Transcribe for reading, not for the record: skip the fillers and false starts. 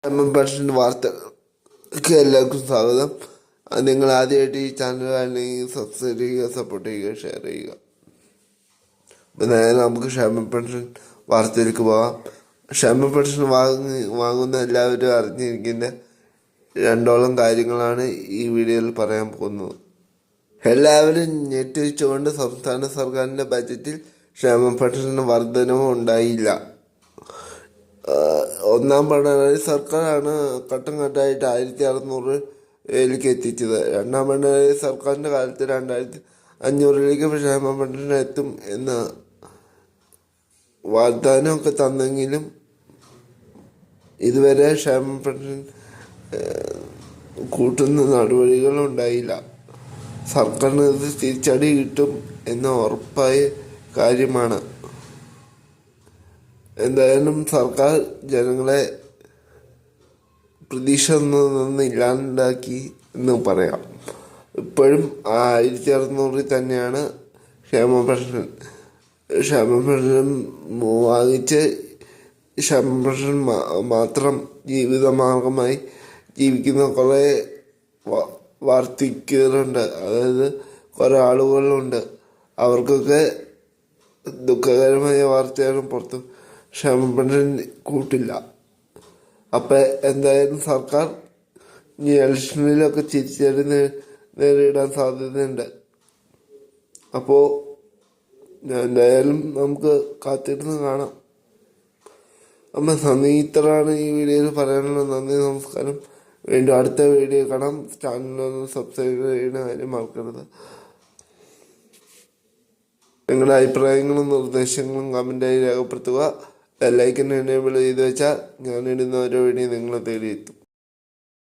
Pension വാർത്തകൾക്ക് എല്ലാവർക്കും സ്വാഗതം. നിങ്ങൾ ആദ്യമായിട്ട് ഈ ചാനൽ കാണണമെങ്കിൽ സബ്സ്ക്രൈബ് ചെയ്യുക, സപ്പോർട്ട് ചെയ്യുക, ഷെയർ ചെയ്യുക. അപ്പം നേരെ നമുക്ക് ക്ഷേമ പെൻഷൻ വാർത്തയിലേക്ക് പോകാം. ക്ഷേമ പെൻഷൻ വാങ്ങുന്ന എല്ലാവരും അറിഞ്ഞിരിക്കുന്ന രണ്ടോളം കാര്യങ്ങളാണ് ഈ വീഡിയോയിൽ പറയാൻ പോകുന്നത്. എല്ലാവരും ഞെട്ടിച്ചുകൊണ്ട് സംസ്ഥാന സർക്കാരിൻ്റെ ബജറ്റിൽ ക്ഷേമ പെൻഷന് വർധനവും ഉണ്ടായില്ല. ഒന്നാം പിണറായി സർക്കാരാണ് ഘട്ടം ഘട്ടമായിട്ട് 1600 എത്തിച്ചത്. രണ്ടാം പിണറായി സർക്കാരിൻ്റെ കാലത്ത് 2500 ക്ഷേമ പെൻഷൻ എത്തും എന്ന വാഗ്ദാനമൊക്കെ തന്നെങ്കിലും ഇതുവരെ ക്ഷേമ പെൻഷൻ കൂട്ടുന്ന നടപടികളുണ്ടായില്ല. സർക്കാരിന് ഇത് തിരിച്ചടി കിട്ടും എന്ന ഉറപ്പായ കാര്യമാണ്. എന്തായാലും സർക്കാർ ജനങ്ങളെ പ്രതീക്ഷ ഇല്ലാണ്ടാക്കി എന്ന് പറയാം. ഇപ്പോഴും 1600 തന്നെയാണ് ക്ഷേമ പെൻഷൻ വാങ്ങിച്ച് ക്ഷേമ പെൻഷൻ മാത്രം ജീവിതമാർഗമായി ജീവിക്കുന്ന കുറേ വാർത്തകളുണ്ട്. അതായത് കുറേ ആളുകളുണ്ട്. അവർക്കൊക്കെ ദുഃഖകരമായ വാർത്തയാണ് പുറത്ത്. ക്ഷേമ പെൻഷൻ കൂട്ടില്ല. അപ്പം എന്തായാലും സർക്കാർ ഈ ഇലക്ഷനിലൊക്കെ തിരിച്ചടി നേരിടാൻ സാധ്യതയുണ്ട്. അപ്പോൾ എന്തായാലും നമുക്ക് കാത്തിരുന്ന് കാണാം. അപ്പം നന്ദി. ഇത്രയാണ് ഈ വീഡിയോയിൽ പറയാനുള്ളത്. നന്ദി, നമസ്കാരം. വീണ്ടും അടുത്ത വീഡിയോ കാണാം. ചാനലൊന്ന് സബ്സ്ക്രൈബ് ചെയ്യുന്ന കാര്യം മറക്കരുത്. നിങ്ങളുടെ അഭിപ്രായങ്ങളും നിർദ്ദേശങ്ങളും കമൻറ്റായി രേഖപ്പെടുത്തുക. ബെല്ലൈക്കൻ എനേബിൾ ചെയ്ത് വെച്ചാൽ ഞാനിടുന്ന ഓരോ വീഡിയോ നിങ്ങളെ തേടിയെത്തും.